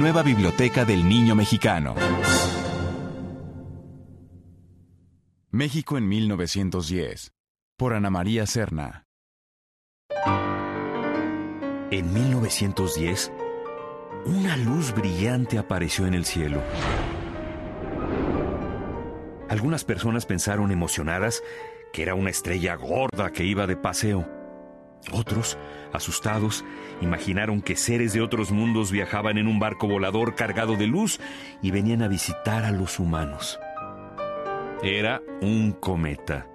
nueva biblioteca del niño mexicano. México en 1910, por Ana María Serna. En 1910, una luz brillante apareció en el cielo. Algunas personas pensaron emocionadas que era una estrella gorda que iba de paseo. Otros, asustados, imaginaron que seres de otros mundos viajaban en un barco volador cargado de luz y venían a visitar a los humanos. Era un cometa,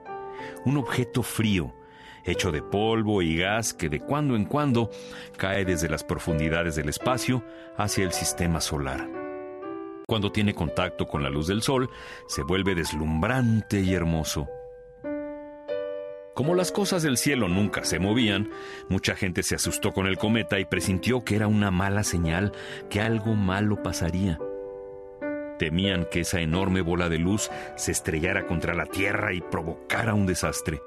un objeto frío, hecho de polvo y gas que de cuando en cuando cae desde las profundidades del espacio hacia el sistema solar. Cuando tiene contacto con la luz del sol, se vuelve deslumbrante y hermoso. Como las cosas del cielo nunca se movían, mucha gente se asustó con el cometa y presintió que era una mala señal, que algo malo pasaría. Temían que esa enorme bola de luz se estrellara contra la Tierra y provocara un desastre.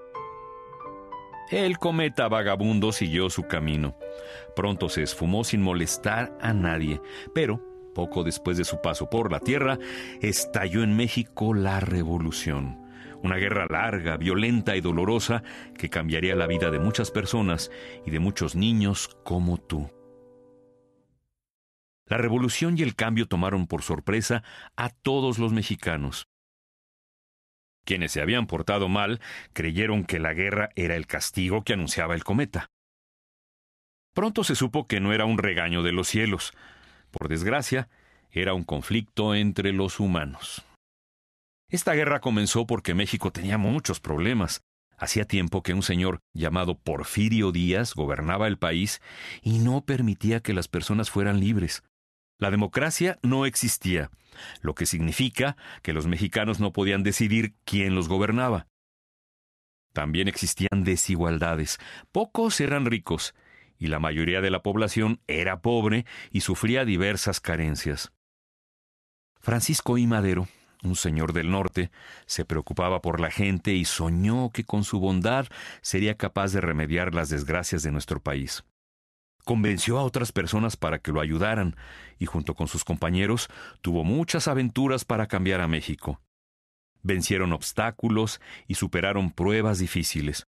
El cometa vagabundo siguió su camino. Pronto se esfumó sin molestar a nadie, pero poco después de su paso por la Tierra, estalló en México la Revolución. Una guerra larga, violenta y dolorosa que cambiaría la vida de muchas personas y de muchos niños como tú. La revolución y el cambio tomaron por sorpresa a todos los mexicanos. Quienes se habían portado mal creyeron que la guerra era el castigo que anunciaba el cometa. Pronto se supo que no era un regaño de los cielos. Por desgracia, era un conflicto entre los humanos. Esta guerra comenzó porque México tenía muchos problemas. Hacía tiempo que un señor llamado Porfirio Díaz gobernaba el país y no permitía que las personas fueran libres. La democracia no existía, lo que significa que los mexicanos no podían decidir quién los gobernaba. También existían desigualdades. Pocos eran ricos y la mayoría de la población era pobre y sufría diversas carencias. Francisco I. Madero, un señor del norte, se preocupaba por la gente y soñó que con su bondad sería capaz de remediar las desgracias de nuestro país. Convenció a otras personas para que lo ayudaran y junto con sus compañeros tuvo muchas aventuras para cambiar a México. Vencieron obstáculos y superaron pruebas difíciles.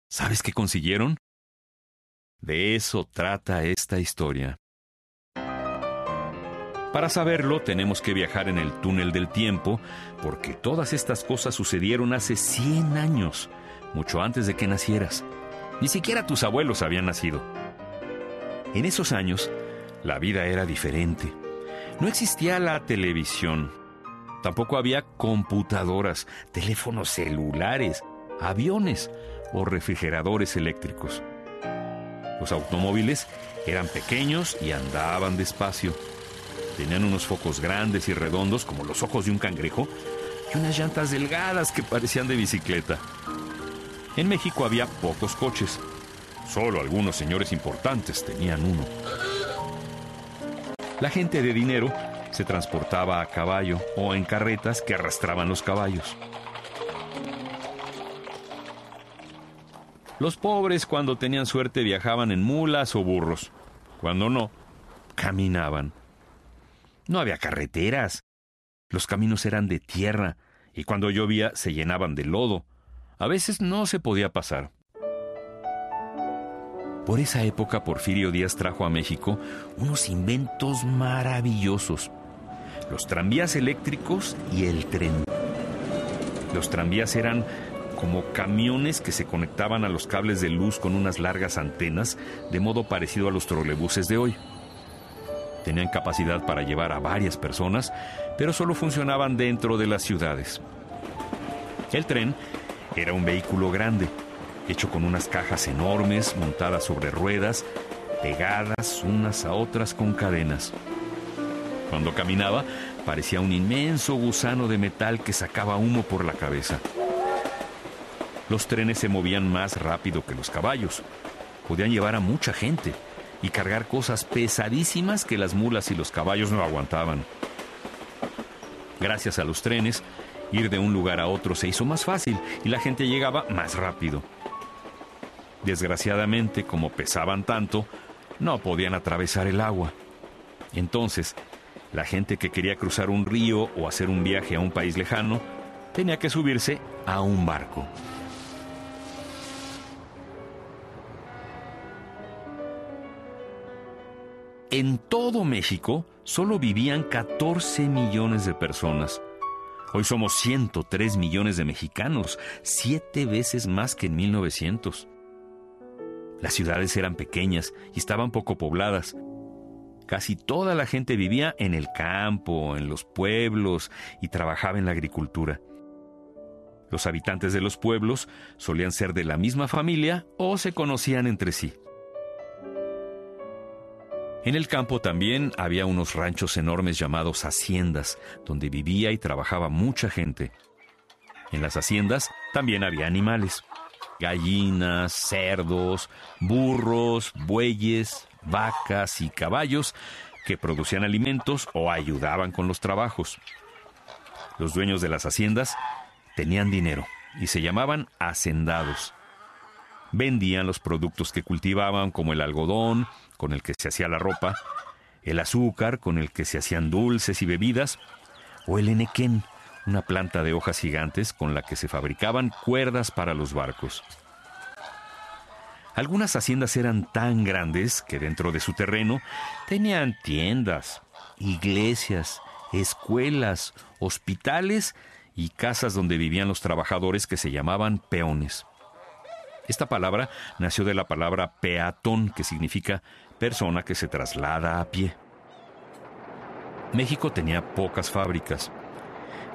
¿Sabes qué consiguieron? De eso trata esta historia. Para saberlo, tenemos que viajar en el túnel del tiempo, porque todas estas cosas sucedieron hace 100 años, mucho antes de que nacieras. Ni siquiera tus abuelos habían nacido. En esos años, la vida era diferente. No existía la televisión. Tampoco había computadoras, teléfonos celulares, aviones o refrigeradores eléctricos. Los automóviles eran pequeños y andaban despacio. Tenían unos focos grandes y redondos como los ojos de un cangrejo y unas llantas delgadas que parecían de bicicleta. En México había pocos coches. Solo algunos señores importantes tenían uno. La gente de dinero se transportaba a caballo o en carretas que arrastraban los caballos. Los pobres, cuando tenían suerte, viajaban en mulas o burros. Cuando no, caminaban. No había carreteras. Los caminos eran de tierra y cuando llovía se llenaban de lodo. A veces no se podía pasar. Por esa época, Porfirio Díaz trajo a México unos inventos maravillosos: los tranvías eléctricos y el tren. Los tranvías eran como camiones que se conectaban a los cables de luz con unas largas antenas, de modo parecido a los trolebuses de hoy. Tenían capacidad para llevar a varias personas, pero solo funcionaban dentro de las ciudades. El tren era un vehículo grande, hecho con unas cajas enormes montadas sobre ruedas, pegadas unas a otras con cadenas. Cuando caminaba, parecía un inmenso gusano de metal que sacaba humo por la cabeza. Los trenes se movían más rápido que los caballos. Podían llevar a mucha gente y cargar cosas pesadísimas que las mulas y los caballos no aguantaban. Gracias a los trenes, ir de un lugar a otro se hizo más fácil y la gente llegaba más rápido. Desgraciadamente, como pesaban tanto, no podían atravesar el agua. Entonces, la gente que quería cruzar un río o hacer un viaje a un país lejano tenía que subirse a un barco. En todo México solo vivían 14 millones de personas. Hoy somos 103 millones de mexicanos, 7 veces más que en 1900. Las ciudades eran pequeñas y estaban poco pobladas. Casi toda la gente vivía en el campo, en los pueblos y trabajaba en la agricultura. Los habitantes de los pueblos solían ser de la misma familia o se conocían entre sí. En el campo también había unos ranchos enormes llamados haciendas, donde vivía y trabajaba mucha gente. En las haciendas también había animales: gallinas, cerdos, burros, bueyes, vacas y caballos que producían alimentos o ayudaban con los trabajos. Los dueños de las haciendas tenían dinero y se llamaban hacendados. Vendían los productos que cultivaban, como el algodón, con el que se hacía la ropa, el azúcar, con el que se hacían dulces y bebidas, o el enequén, una planta de hojas gigantes con la que se fabricaban cuerdas para los barcos. Algunas haciendas eran tan grandes que dentro de su terreno tenían tiendas, iglesias, escuelas, hospitales y casas donde vivían los trabajadores, que se llamaban peones. Esta palabra nació de la palabra peatón, que significa persona que se traslada a pie. México tenía pocas fábricas.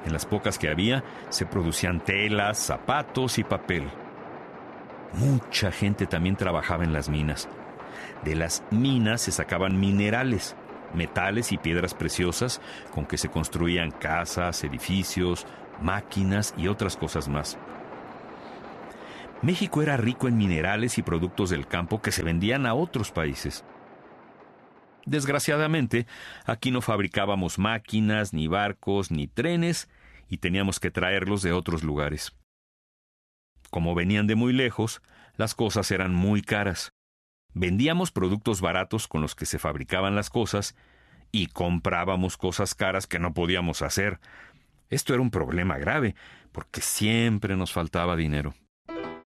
En las pocas que había se producían telas, zapatos y papel. Mucha gente también trabajaba en las minas. De las minas se sacaban minerales, metales y piedras preciosas con que se construían casas, edificios, máquinas y otras cosas más. México era rico en minerales y productos del campo que se vendían a otros países. Desgraciadamente, aquí no fabricábamos máquinas, ni barcos, ni trenes, y teníamos que traerlos de otros lugares. Como venían de muy lejos, las cosas eran muy caras. Vendíamos productos baratos con los que se fabricaban las cosas y comprábamos cosas caras que no podíamos hacer. Esto era un problema grave, porque siempre nos faltaba dinero.